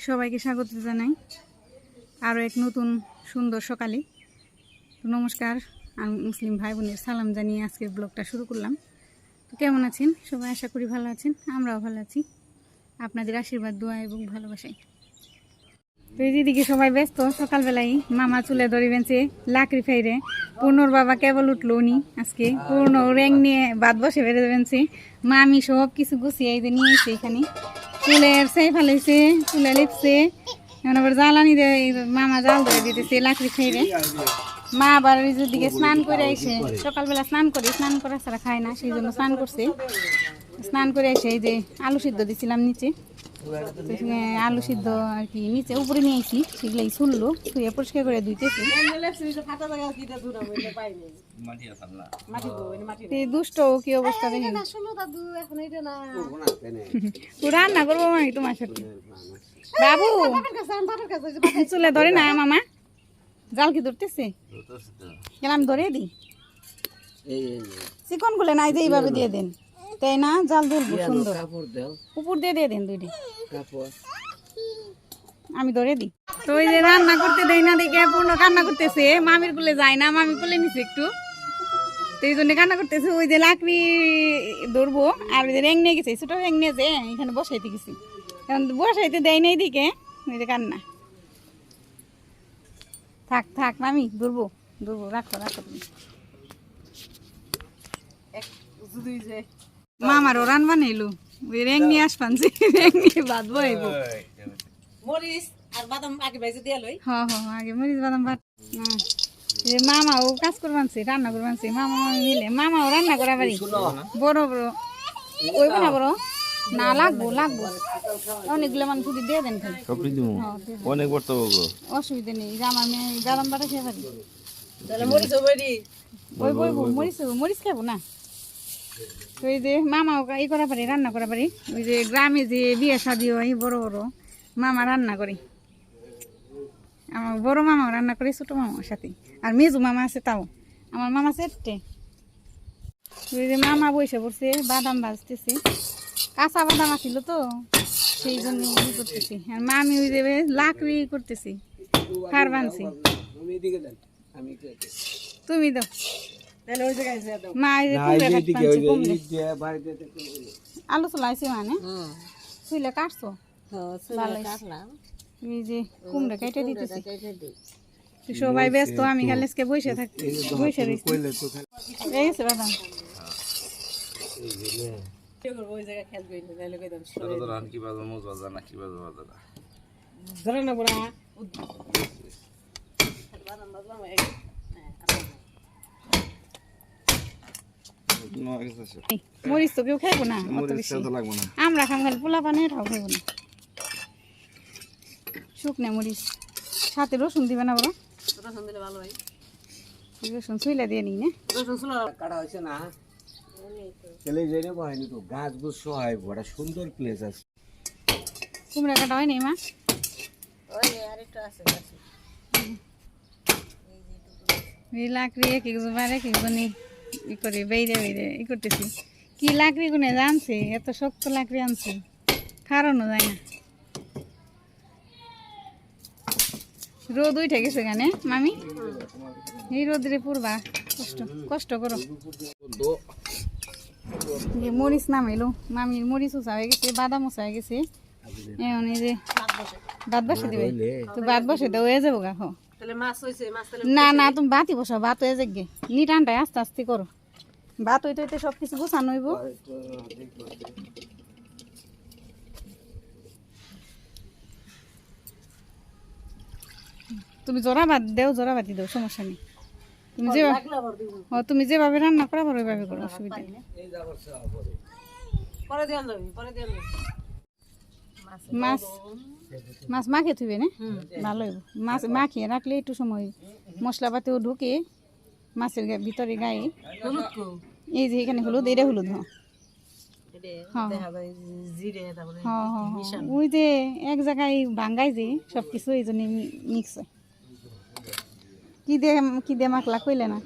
সবাইকে স্বাগত জানাই আরও এক নতুন সুন্দর সকালে। তো নমস্কার, আমি মুসলিম ভাই বোনের সালাম জানিয়ে আজকের ব্লগটা শুরু করলাম। তো কেমন আছেন সবাই? আশা করি ভালো আছেন, আমরাও ভালো আছি আপনাদের আশীর্বাদ, দোয়া এবং ভালোবাসায়। তো এই দিদিকে সবাই ব্যস্ত, সকালবেলায় মামা চুলে ধরে বেঁচে লাকড়ি ফেরে। পূর্ণর বাবা কেবল উঠলো উনি আজকে, পূর্ণ র্যাং নিয়ে বাদ বসে বেড়ে বেঁচে। মামি সব কিছু গুছিয়ে এই যে নিয়ে এসে এখানে চুলের সেই ফেলেছে, চুলে লিপছে। এখন আবার জ্বালানি দেয়, মামা জাল ধরে দিতেছে লাকড়ি ফেরে। মা আবার দিকে স্নান করে এসে, সকালবেলা স্নান করে, স্নান করা ছাড়া খায় না, সেই জন্য স্নান করছে। স্নান করে এসে এই যে আলু সিদ্ধ দিছিলাম নিচে, আলু সিদ্ধ আর কি নিচে উপরে নিয়ে আসি, সেগুলাই শুনলো শুয়ে পরিষ্কার করে ধুইতেছি। দুষ্ট কি অবস্থা দেখেন। রান্না করবো আমি তোমার সাথে। বাবু চুলে ধরে না মামা, জাল কি ধরতেছে? গেলাম ধরে দিই, চিকন গুলে নাই যে এইভাবে দিয়ে দেন, তাই না? জাল ধরবো সুন্দর, উপর দিয়ে দিয়ে দেন দুইটি, আমি ধরে দিই। তো ওই যে রান্না করতে দেই না দেখে পূর্ণ কান্না করতেছে, মামির কুলে যায় না, মামি কুলে নিছে একটু, তো এই জন্য কান্না করতেছে। ওই যে লাকড়ি ধরবো আর ওই যে র্যাং নিয়ে গেছে, ছোট র্যাং নিয়ে যে এখানে বসাইতে গেছি, এখন বসাইতে দেয় না দিকে, ওই যে কান্না। থাক থাক মামি, ধরবো ধরবো, রাখো রাখো তুমি। মামারও রান বানাইলো, ওই র্যাং নিয়ে আসবানছি, র্যাং নিয়ে ভাত বনাইবো। মরিচ আর বাদাম আগে ভাইজে দিয়া লই। হ্যাঁ হ্যাঁ, আগে মরিচ বাদাম ভাত। যে মামাও কাজ করবানছে, রান্না করবানছে, মামা মামি মিলে। মামাও রান্না করা পারি, বড় বড় ওইব না, বড় না লাগবো লাগবো, অনেকগুলো মানুষ যদি দিয়ে দেন খালি অনেক বড় তো অসুবিধা নেই। যে আমার মেয়ে বাদাম বাটা খেয়ে পারি, তাহলে মরিচ হবেরি ওই বইব, মরিচ মরিচ খাবো না। তো এই যে মামাও ই করা পারি, রান্না করা পারি। ওই যে গ্রামে যে বিয়ে শাদি হয় বড় বড়, মামা রান্না করে। আমার বড় মামাও রান্না করে, ছোট মামার সাথে। আর মেজু মামা আছে, তাও আমার মামা সেটে। ওই যে মামা বসে পড়ছে, বাদাম ভাজতেছে, কাঁচা বাদাম আসছিল তো সেই জন্য ই করতেছি। আর মামি ওই যে লাকড়ি করতেছি, খার বানছি। তুমি দাও, তাহলে ওই জায়গায় যা দাও। মা এই যে কুমড়া কাটছে, আলু চলাইছি মানে শুইলে কাটছো ভালো। এই যে কুমড়া কেটে দিতেছি, সবাই ব্যস্ত, আমি খালি আজকে বসে থাকি, বসে রয়েছি। এই গেছে বাদাম, ওই জায়গায় খেল কই না, তাহলে কই দাও রান কি বাজার মোজ বাজার না কি বাজার বাজার ধরে না বড়া বাদাম বাদাম মরিচ তো কেউ খাইবো না অত বেশি, আমরা খাম খালি পোলা পানে, এটাও খাইবো না। শুকনো মরিচ সাথে রসুন দিবে না? বড় রসুন দিলে ভালো হয়, রসুন ছুইলা দিয়ে নিই না। রসুন সুলা কাটা হয়েছে না, চলে যাই না হয়নি তো, গাছ গুছ হয়, বড় সুন্দর প্লেস আছে। কুমড়া কাটা হয় নাই মা? ওই আর একটু আছে আছে এই লাকড়ি এক একবার এক একজনই ই করে বেড়ে বেড়ে ই করতেছি। কি লাকড়ি গুনে জানছে, এত শক্ত লাকড়ি আনছে, খারানো যায় না। রোদ উঠে গেছে গানে মামি, এই রোদরে পুরবা কষ্ট কষ্ট করো। যে মরিচ নামাইলো, মামির মরিচ উঁচা হয়ে গেছে, বাদাম উঁচা হয়ে গেছে। এখন এই যে ভাত বসে দিবে, তো ভাত বসে দেওয়া হয়ে যাবো গা। তাহলে মাছ হইছে, মাছ তাহলে না না, তুমি বাতি বসাও, ভাত হয়ে যাবে, নিটানটাই আস্তে আস্তে করো। ভাত হইতে হইতে সব কিছু গোছানো হইব। তুমি জোড়া ভাত দেও, জোড়া বাতি দেও, সমস্যা নেই। তুমি যে তুমি যেভাবে রান্না করা পারো ওইভাবে করো, অসুবিধা নেই। পরে দেন যাবে, পরে দেন মাছ মাছ মাখিয়ে থুবে না, ভালো হইব। মাছ মাখিয়ে রাখলে একটু সময় মশলাপাতিও ঢুকে মাছের ভিতরে গায়ে। হলুদ কো এই যে এখানে হলুদ, এটা হলুদ। হ্যাঁ দেখা যায় জিরে, তারপরে হ্যাঁ হ্যাঁ, ওই যে এক জায়গায় ভাঙ্গাই যে সব কিছু, এই জন্য মিক্স হয়। কি দিয়ে মাখলা কইলে না?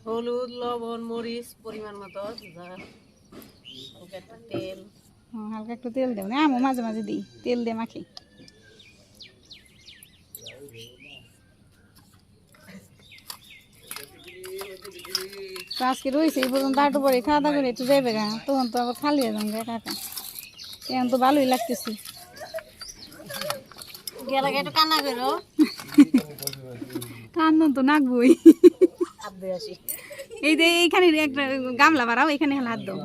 হলুদ, লবণ, মরিচ পরিমাণ মতো, তেল, হালকা একটু তেল দেব না, আমও মাঝে মাঝে দিই, তেল দিয়ে মাখি। তো আজকে রয়েছে এই পর্যন্ত আটো পরে খাওয়া দাওয়া করে একটু যাইবে গা, তখন তো আবার খালি হয়ে যাবে গা কাকা। এখন তো ভালোই লাগতেছে। গেলে একটু কান্না করো কান্দন তো নাকবই। আব্বে আসি এই যে এইখানে একটা গামলা বাড়াও, এখানে হাত দাও।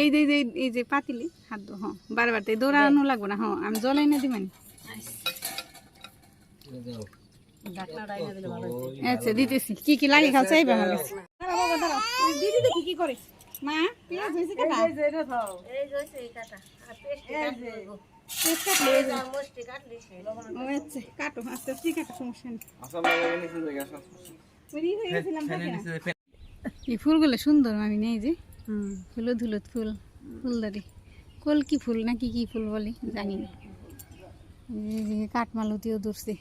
এই যে এই যে পাতিলে হাত দাও। হ্যাঁ বারবার তো দৌড়ানো লাগবো না। হ্যাঁ আমি জল এনে দিবানি। ঢাকনাটা এনে দিলে ভালো হতো। আচ্ছা দিতেছি। কি কি লাগে খাও চাইবে আমার কাছে। দাঁড়াও বাবা দাঁড়াও। ওই দিদি দেখি কি করে। মা পেঁয়াজ হয়েছে কাটা। এই যে এই কাটা আর পেস্ট কাটবো পেঁয়াজ কাটলে এই যে। মোস্টি কাটলি সে লবণ ও আচ্ছা কাটো আস্তে আস্তে কাটো, সমস্যা নেই। আসল লাগে নিচে জায়গা আসল ওই হয়ে গেছিলাম থাকে না। এই ফুলগুলো সুন্দর আমি নেই যে হলুদ হলুদ ফুল, ফুলদারি কলকি ফুল নাকি কি ফুল বলে জানি না। এই যে কাঠমালতিও ধরছে।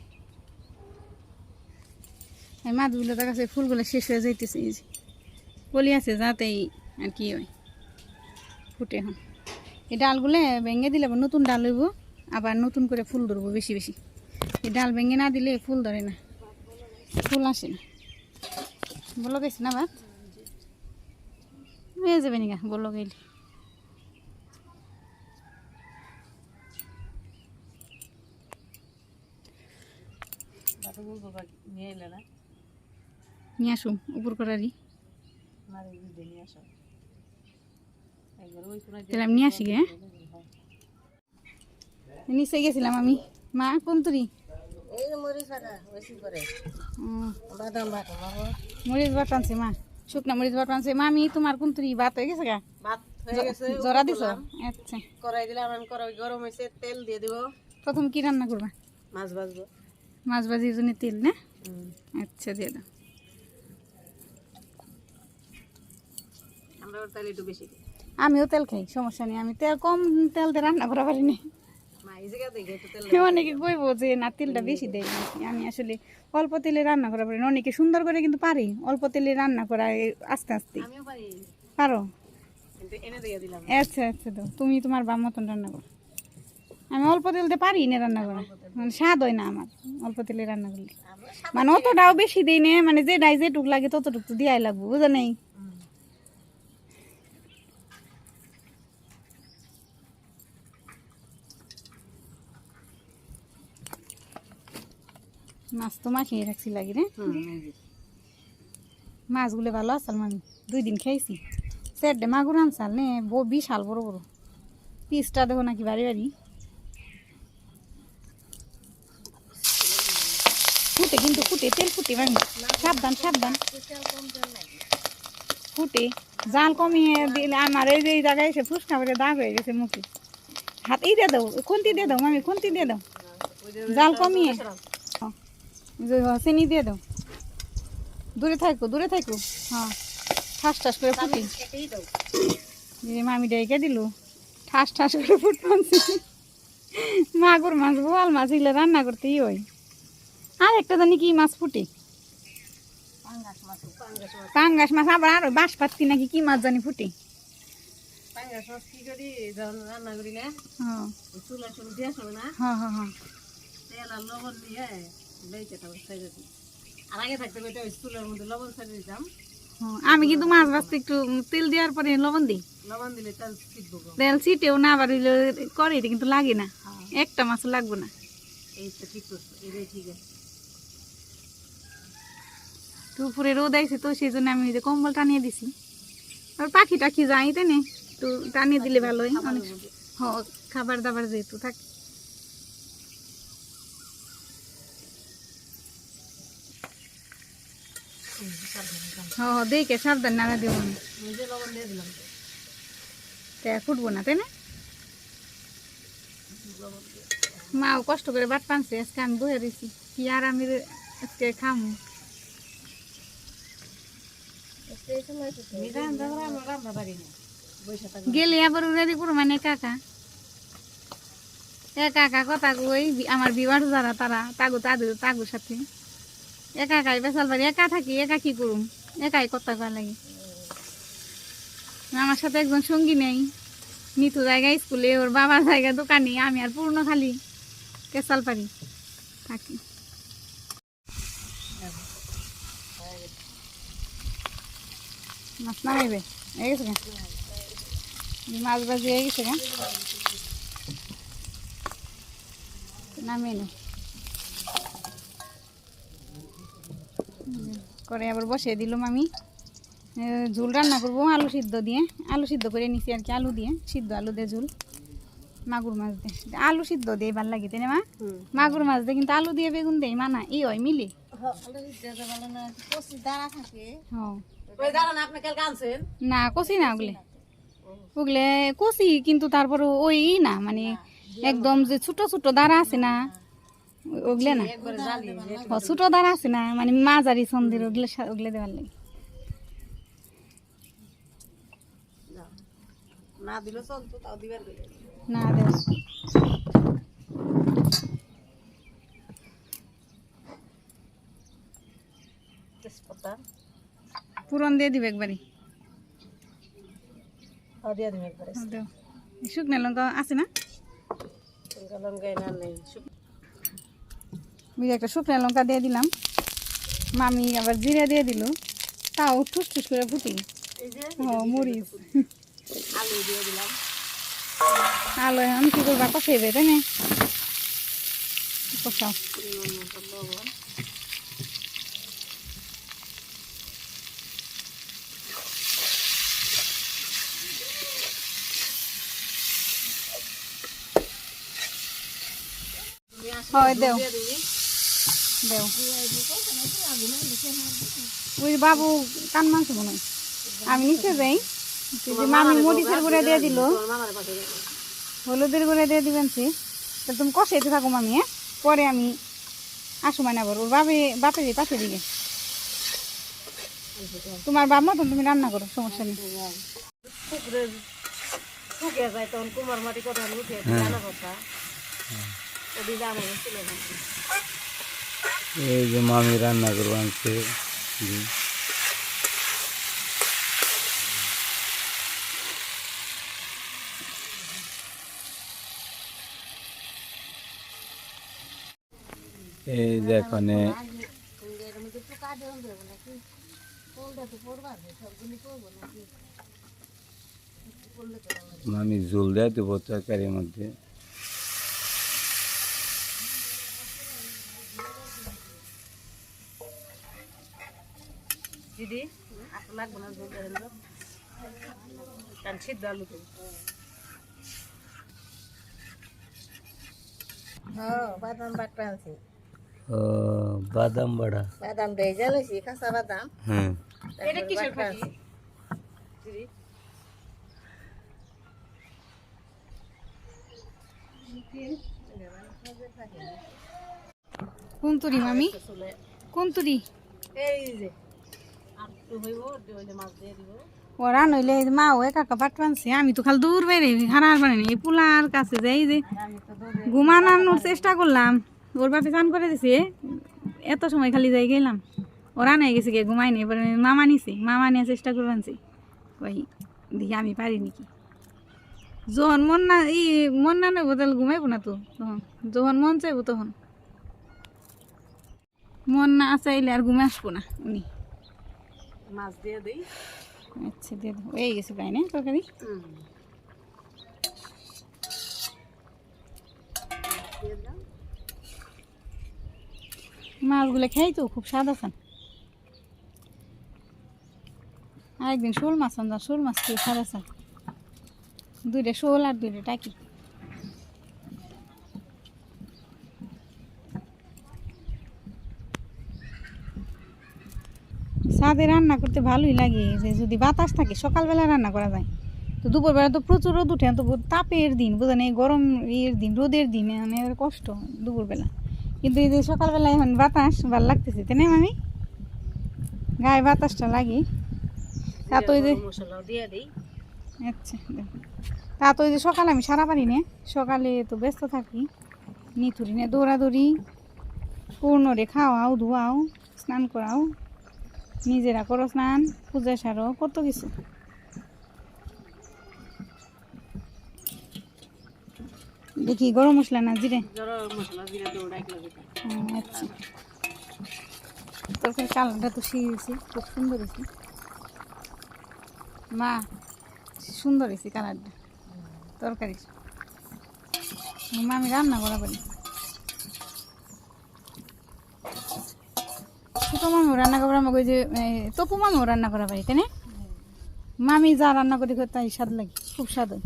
এই মাছগুলো তার কাছে ফুলগুলো শেষ হয়ে যাইতেছে। এই যে কলি আছে যাতেই আর কি হয় ফুটে। এখন এই ডালগুলো ভেঙে দিলে আবার নতুন ডাল হইব, আবার নতুন করে ফুল ধরবো বেশি বেশি। এই ডাল ভেঙে না দিলে ফুল ধরে না, ফুল আসে না। বলো গেছি না ভাত হয়ে যাবে নিগা বলো গেলে। বাটো বলবো নিয়ে এলে না নিয়ে আসুন উপর করারই। মারে দিয়ে নিয়ে আসো একবার ওই কোনায় তাহলে আমি নিয়ে আসি গে। নিচে গেছিলাম আমি। মা কোন তুরি এই যে মরিচ বাটা বেশি করে বাদাম বাটা মারো মরিচ বাটা আনছে মা, শুকনা মরিচ বাটা আনছে মা। আমি তোমার কোন তুরি ভাত হয়ে গেছে গা, ভাত হয়ে গেছে জরা দিছ? আচ্ছা কড়াই দিলাম আমি কড়াই গরম হয়েছে তেল দিয়ে দিব প্রথম কি রান্না করবা? মাছ ভাজবো মাছ ভাজির জন্য তেল না? আচ্ছা দিয়ে দাও। আমরা ওর তেল একটু বেশি দিই আমিও তেল খাই, সমস্যা নেই। আমি তেল কম তেল দিয়ে রান্না করা পারি না। মা এই জায়গা দেখে একটু তেল অনেকে কইবো যে না তেলটা বেশি দেয় নাকি। আমি আসলে অল্প তেলে রান্না করা পারি না। অনেকে সুন্দর করে কিন্তু পারি অল্প তেলে রান্না করা আস্তে আস্তে। আমিও পারি পারো? কিন্তু এনে দিয়ে দিলাম আচ্ছা আচ্ছা তো তুমি তোমার বাপ মতন রান্না করো। আমি অল্প তেল দিয়ে পারি না রান্না করা, মানে স্বাদ হয় না আমার অল্প তেলে রান্না করলে। মানে অতটাও বেশি দিই না, মানে যেটাই যেটুক লাগে ততটুকু তো দিয়াই লাগবো, বুঝো নেই? মাছ তো মাখিয়ে রাখছি লাগি রে। মাছগুলো ভালো আসাল আমি 2 দিন খাইছি। সেটে মাগুর আনসাল নে বিশাল বড় বড় পিসটা দেখো নাকি বাড়ি বাড়ি ফুটে, কিন্তু ফুটে তেল ফুটে ভাঙি। সাবধান সাবধান ফুটে। জাল কমিয়ে দিলে আমার এই যে এই জায়গায় এসে ফুসকা করে দাগ হয়ে গেছে মুখে। হাত এই দিয়ে দাও, খুন্তি দিয়ে দাও মামি, খুন্তি দিয়ে দাও। জাল কমিয়ে চিনি দিয়ে দাও। দূরে থাকো দূরে থাকো। হ্যাঁ ঠাস ঠাস করে ফুটি। মামি ডেকে দিল ঠাস ঠাস করে ফুট মানছি। মাগুর মাছ বোয়াল মাছ এগুলো রান্না করতেই হয়। আর একটা জানি কি মাছ ফুটে, পাঙ্গাস মাছ। আবার আর বাঁশ পাতি নাকি কি মাছ জানি ফুটে। পাঙ্গাস মাছ কি করি যখন রান্না করি না হ্যাঁ চুলা চুল দিয়ে আসবে না হ্যাঁ হ্যাঁ হ্যাঁ তেল আর লবণ দিয়ে বেঁচে তারপর ছেড়ে দিই। আর আগে থাকতে ওইটা ওই চুলার মধ্যে লবণ ছেড়ে দিতাম। হ্যাঁ। আমি কিন্তু মাছ ভাজতে একটু তেল দেওয়ার পরে লবণ দিই। লবণ দিলে তেল ছিটবো তেল ছিটেও না, আবার করে এটা কিন্তু লাগে না, একটা মাছ লাগবে না। এই তো ঠিক করছো, এটাই ঠিক আছে। দুপুরে রোদ আইছে তো সেই জন্য আমি ওই যে কম্বল টানিয়ে দিছি। আর পাখি টাখি যাই তাই না, একটু টানিয়ে দিলে ভালো হয়। অনেক খাবার দাবার যেহেতু থাকে। হ্যাঁ দেখে সাবধান নাড়া দেবো না, নিজে লবণ দিয়ে দিলাম ফুটবো না তাই না। মাও কষ্ট করে বাট পানছে, আজকে আমি বয়ে দিয়েছি কি আর আমি আজকে খামু। গেলে আবার রেডি করো মানে একা একা কথা কই। আমার বিবাহ যারা তারা তাগুর সাথে একা একাই বেসাল পারি, একা থাকি, একা কি করুম, একাই কথা কয়া লাগে। আমার সাথে একজন সঙ্গী নেই, নিতু জায়গায় স্কুলে, ওর বাবার জায়গা দোকানে, আমি আর পূর্ণ খালি কেসাল পারি থাকি। মাছ নামাইবে হয়ে গেছে গা মাছ ভাজি হয়ে গেছে গা নামিয়ে নে করে আবার বসিয়ে দিলাম আমি ঝোল রান্না করবো আলু সিদ্ধ দিয়ে আলু সিদ্ধ করে নিছি আর কি আলু দিয়ে সিদ্ধ আলু দিয়ে ঝোল মাগুর মাছ দিয়ে আলু সিদ্ধ দিয়ে ভাল লাগে তাই না মা মাগুর মাছ দিয়ে কিন্তু আলু দিয়ে বেগুন দেয় মানা ই হয় মিলি ওই দাঁড়ান আপনি কালকে আনছেন না কষি না ওগুলো ওগুলো কষি কিন্তু তারপরে ওই না মানে একদম যে ছোট ছোট দাঁড়া আছে না ওগুলো না ছোট দাঁড়া আছে না মানে মাঝারি সন্ধির ওগুলো ওগুলো দেওয়ার লাগে না দিলে চলতো তাও দিবার গেলে না দেব তেজপাতা পুরন দিয়ে দিবে একবারই দিয়ে দিবেন একবারে দেও শুকনো লঙ্কা আছে না লঙ্কায় না নেই বুঝে একটা শুকনো লঙ্কা দিয়ে দিলাম মামি আবার জিরা দিয়ে দিল তাও ঠুস ঠুস করে ফুটি এই যে মরিচ আলু দিয়ে দিলাম আলো এখন কি করবা কষাইবে তাই না কষাও লবণ হয় দেও দেও ওই বাবু কান মাংস মনে হয় আমি নিচে যাই যে মামি মরিচের গুঁড়া দিয়ে দিল হলুদের গুঁড়া দিয়ে দিবেন সে তাহলে তুমি কষাইতে থাকো মামি হ্যাঁ পরে আমি আসো মানে আবার ওর বাপের পাশে দিকে তোমার বাপ মতন তুমি রান্না করো সমস্যা নেই পুকুরে শুকিয়ে যায় তখন কুমার মাটি কথা উঠে রান্না করতা ওদিকে আমাকে চলে যাচ্ছে এই যে মামি রান্না করবো আনছে এই দেখো নে মামি ঝোল দেয় দেবো তরকারির মধ্যে দিদি আপনার লাগবে না ঝোল দেবেন তো কারণ সিদ্ধ আলু তো বাদাম বাটা আছে ও বাদাম বড়া বাদাম ভেজা লইছি কাঁচা বাদাম হ্যাঁ এটা কিসের ফাঁকি দিদি কোন তুরি মামি কোন তুরি এই যে আর একটু হইব ওইলে মাছ দিয়ে দিব ওরা নইলে মা ও কাকা পাট পানছে আমি তো খালি দূর বাইরে হারার পারে এই পোলার কাছে যাই যে ঘুমানোর চেষ্টা করলাম ওর বাপে চান করে দিছে এত সময় খালি যাই গেলাম ওরা নিয়ে গেছে গিয়ে ঘুমাইনি এবারে মামা নিছে মামা নিয়ে চেষ্টা করবানছে ওই দেখি আমি পারি নাকি যখন মন না নেবো তাহলে ঘুমাইবো না তো তখন যখন মন চাইবো তখন মন না চাইলে আর ঘুমে আসবো না উনি মাছ দিয়ে দিই আচ্ছা দিয়ে দেবো এই গেছে প্রায় না তরকারি দিয়ে দিলাম মাছগুলো খাই তো খুব স্বাদ আছে আরেকদিন শোল মাছ আনতাম শোল মাছ খেয়ে স্বাদ আছে দুইটা শোল আর দুইটা টাকি ছাদে রান্না করতে ভালোই লাগে যে যদি বাতাস থাকে সকালবেলা রান্না করা যায় তো দুপুরবেলা তো প্রচুর রোদ উঠে তো তাপের দিন বোঝেন এই গরম দিন রোদের দিন মানে কষ্ট দুপুরবেলা কিন্তু এই যে সকালবেলা এখন বাতাস ভালো লাগতেছে তাই না মামি গায়ে বাতাসটা লাগে তা তো ওই যে মশলা দিয়ে দিই আচ্ছা তা তো ওই যে সকালে আমি সারা পারি না সকালে তো ব্যস্ত থাকি নিথুরি না দৌড়াদৌড়ি পূর্ণরে খাওয়াও ধোয়াও স্নান করাও নিজেরা করো স্নান পূজা সারো কত কিছু দেখি গরম মশলা না জিরে মশলা দিয়ে দৌড়াই আচ্ছা তরকারি কালারটা তো শিখেছি খুব সুন্দর হয়েছে মা সুন্দর হয়েছে কালারটা তরকারি মামি রান্না করা পারি ছোটো মামিও রান্না করা আমাকে ওই যে তপু মামিও রান্না করা পারি তাই না মামি যা রান্না করি তাই স্বাদ লাগে খুব স্বাদ হয়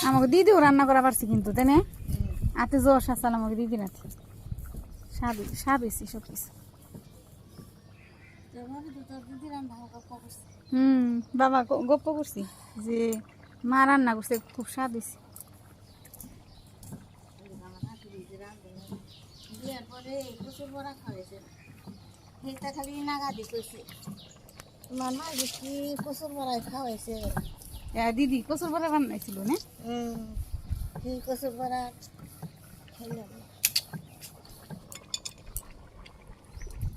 আমাকে দিদিও রান্না করা পারছি কিন্তু তাই না আতে জোশ আসাল আমাকে দিদি রাতে স্বাদ হয়েছে সব কিছু বাবা গপ্প করছি যে মা রান্না করছে খুব স্বাদ হয়েছে বিয়ের পরে প্রচুর বড়া খাওয়াইছে সেইটা খালি নাগাদি কইছে তোমার মা বেশি প্রচুর বড়াই খাওয়াইছে দিদি কচুর বড়া রান্নাইছিল না সেই কচুর বড়া খাইলাম